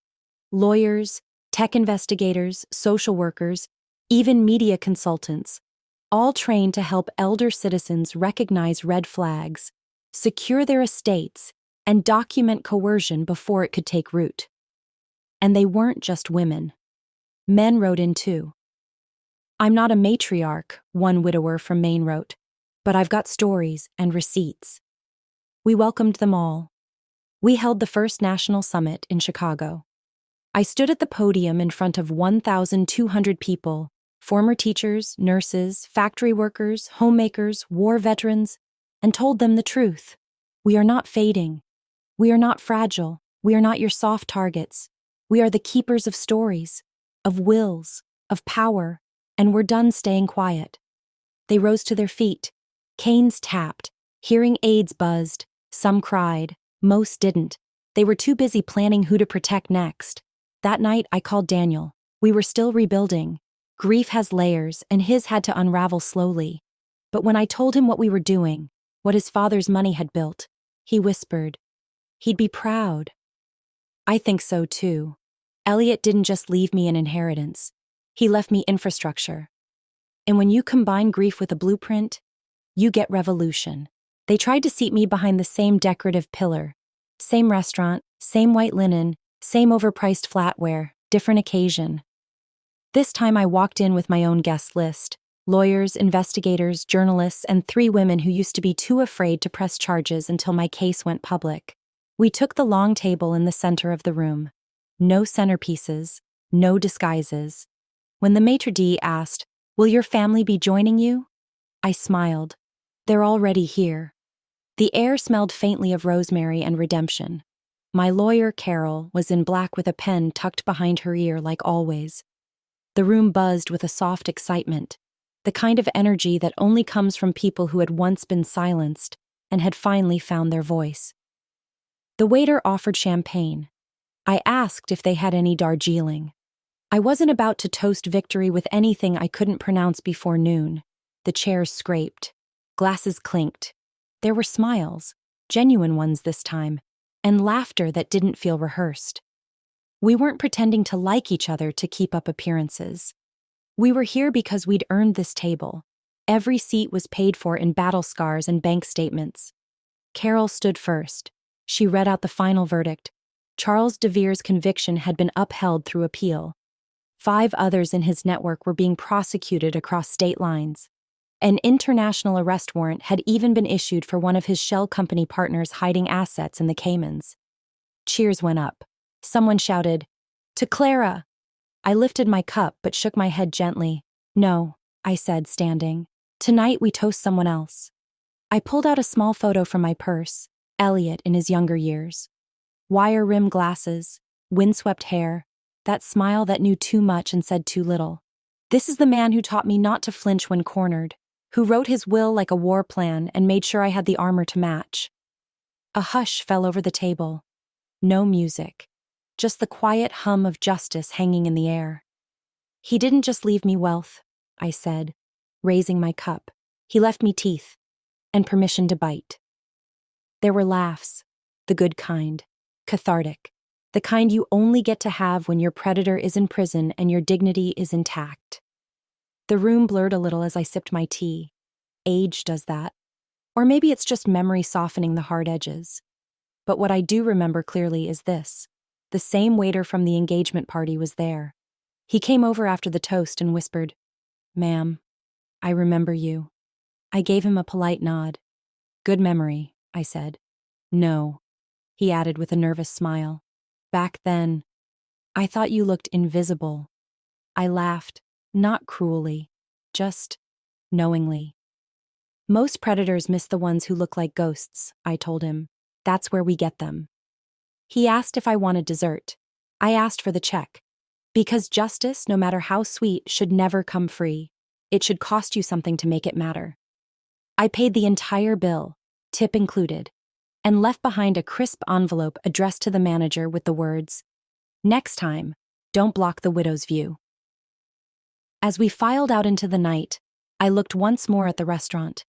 S1: Lawyers, tech investigators, social workers, even media consultants, all trained to help elder citizens recognize red flags, secure their estates, and document coercion before it could take root. And they weren't just women. Men wrote in too. "I'm not a matriarch," one widower from Maine wrote, "but I've got stories and receipts." We welcomed them all. We held the first national summit in Chicago. I stood at the podium in front of 1,200 people, former teachers, nurses, factory workers, homemakers, war veterans, and told them the truth. We are not fading. We are not fragile. We are not your soft targets. We are the keepers of stories, of wills, of power, and we're done staying quiet. They rose to their feet. Canes tapped. Hearing aids buzzed. Some cried. Most didn't. They were too busy planning who to protect next. That night, I called Daniel. We were still rebuilding. Grief has layers, and his had to unravel slowly. But when I told him what we were doing, what his father's money had built, he whispered, he'd be proud. I think so too. Elliot didn't just leave me an inheritance. He left me infrastructure. And when you combine grief with a blueprint, you get revolution. They tried to seat me behind the same decorative pillar. Same restaurant, same white linen, same overpriced flatware, different occasion. This time I walked in with my own guest list. Lawyers, investigators, journalists, and 3 women who used to be too afraid to press charges until my case went public. We took the long table in the center of the room. No centerpieces, no disguises. When the maitre d' asked, "Will your family be joining you?" I smiled. They're already here. The air smelled faintly of rosemary and redemption. My lawyer, Carol, was in black with a pen tucked behind her ear like always. The room buzzed with a soft excitement, the kind of energy that only comes from people who had once been silenced and had finally found their voice. The waiter offered champagne. I asked if they had any Darjeeling. I wasn't about to toast victory with anything I couldn't pronounce before noon. The chairs scraped. Glasses clinked. There were smiles, genuine ones this time, and laughter that didn't feel rehearsed. We weren't pretending to like each other to keep up appearances. We were here because we'd earned this table. Every seat was paid for in battle scars and bank statements. Carol stood first. She read out the final verdict. Charles DeVere's conviction had been upheld through appeal. 5 others in his network were being prosecuted across state lines. An international arrest warrant had even been issued for one of his shell company partners hiding assets in the Caymans. Cheers went up. Someone shouted, "To Clara!" I lifted my cup but shook my head gently. "No," I said, standing. "Tonight we toast someone else." I pulled out a small photo from my purse, Elliot in his younger years. Wire-rimmed glasses, windswept hair, that smile that knew too much and said too little. This is the man who taught me not to flinch when cornered, who wrote his will like a war plan and made sure I had the armor to match. A hush fell over the table. No music. Just the quiet hum of justice hanging in the air. "He didn't just leave me wealth," I said, raising my cup. "He left me teeth and permission to bite." There were laughs, the good kind, cathartic, the kind you only get to have when your predator is in prison and your dignity is intact. The room blurred a little as I sipped my tea. Age does that. Or maybe it's just memory softening the hard edges. But what I do remember clearly is this. The same waiter from the engagement party was there. He came over after the toast and whispered, "Ma'am, I remember you." I gave him a polite nod. "Good memory," I said. "No," he added with a nervous smile. "Back then, I thought you looked invisible." I laughed, not cruelly, just knowingly. "Most predators miss the ones who look like ghosts," I told him. "That's where we get them." He asked if I wanted dessert. I asked for the check. Because justice, no matter how sweet, should never come free. It should cost you something to make it matter. I paid the entire bill, tip included, and left behind a crisp envelope addressed to the manager with the words, "Next time, don't block the widow's view." As we filed out into the night, I looked once more at the restaurant,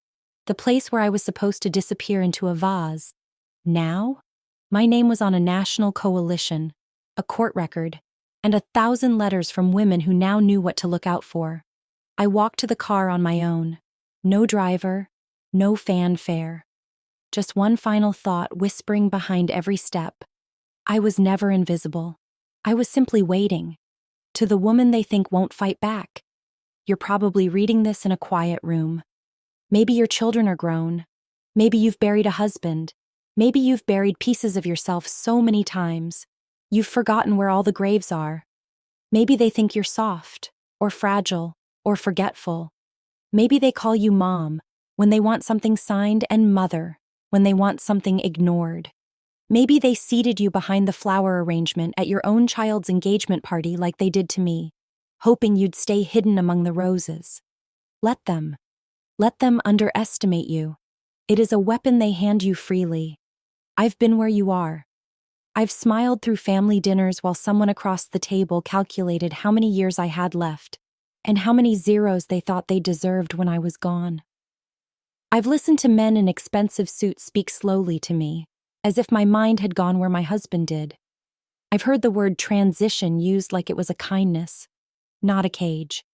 S1: the place where I was supposed to disappear into a vase. Now, my name was on a national coalition, a court record, and 1,000 letters from women who now knew what to look out for. I walked to the car on my own. No driver, no fanfare. Just one final thought whispering behind every step. I was never invisible. I was simply waiting. To the woman they think won't fight back. You're probably reading this in a quiet room. Maybe your children are grown. Maybe you've buried a husband. Maybe you've buried pieces of yourself so many times. You've forgotten where all the graves are. Maybe they think you're soft, or fragile, or forgetful. Maybe they call you mom when they want something signed and mother when they want something ignored. Maybe they seated you behind the flower arrangement at your own child's engagement party like they did to me, hoping you'd stay hidden among the roses. Let them. Let them underestimate you. It is a weapon they hand you freely. I've been where you are. I've smiled through family dinners while someone across the table calculated how many years I had left and how many zeros they thought they deserved when I was gone. I've listened to men in expensive suits speak slowly to me, as if my mind had gone where my husband did. I've heard the word transition used like it was a kindness, not a cage.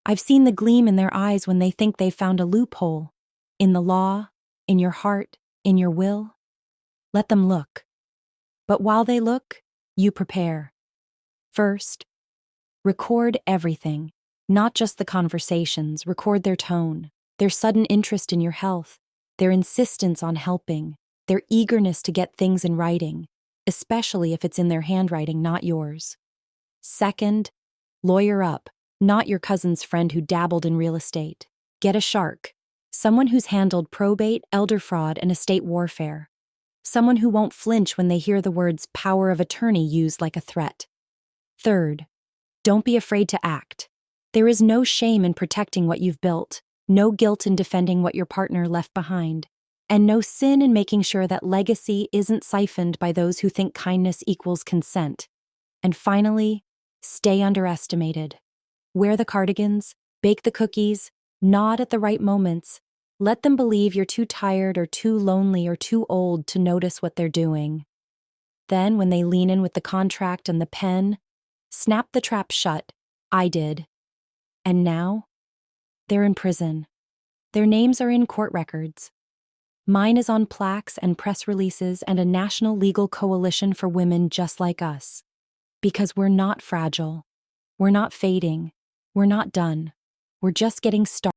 S1: I've seen the gleam in their eyes when they think they've found a loophole, in the law, in your heart, in your will. Let them look. But while they look, you prepare. First, record everything. Not just the conversations, record their tone, their sudden interest in your health, their insistence on helping, their eagerness to get things in writing, especially if it's in their handwriting, not yours. Second, lawyer up, not your cousin's friend who dabbled in real estate. Get a shark, someone who's handled probate, elder fraud, and estate warfare. Someone who won't flinch when they hear the words power of attorney used like a threat. Third, don't be afraid to act. There is no shame in protecting what you've built, no guilt in defending what your partner left behind, and no sin in making sure that legacy isn't siphoned by those who think kindness equals consent. And finally, stay underestimated. Wear the cardigans, bake the cookies, nod at the right moments. Let them believe you're too tired or too lonely or too old to notice what they're doing. Then, when they lean in with the contract and the pen, snap the trap shut. I did. And now, they're in prison. Their names are in court records. Mine is on plaques and press releases and a national legal coalition for women just like us. Because we're not fragile. We're not fading. We're not done. We're just getting started.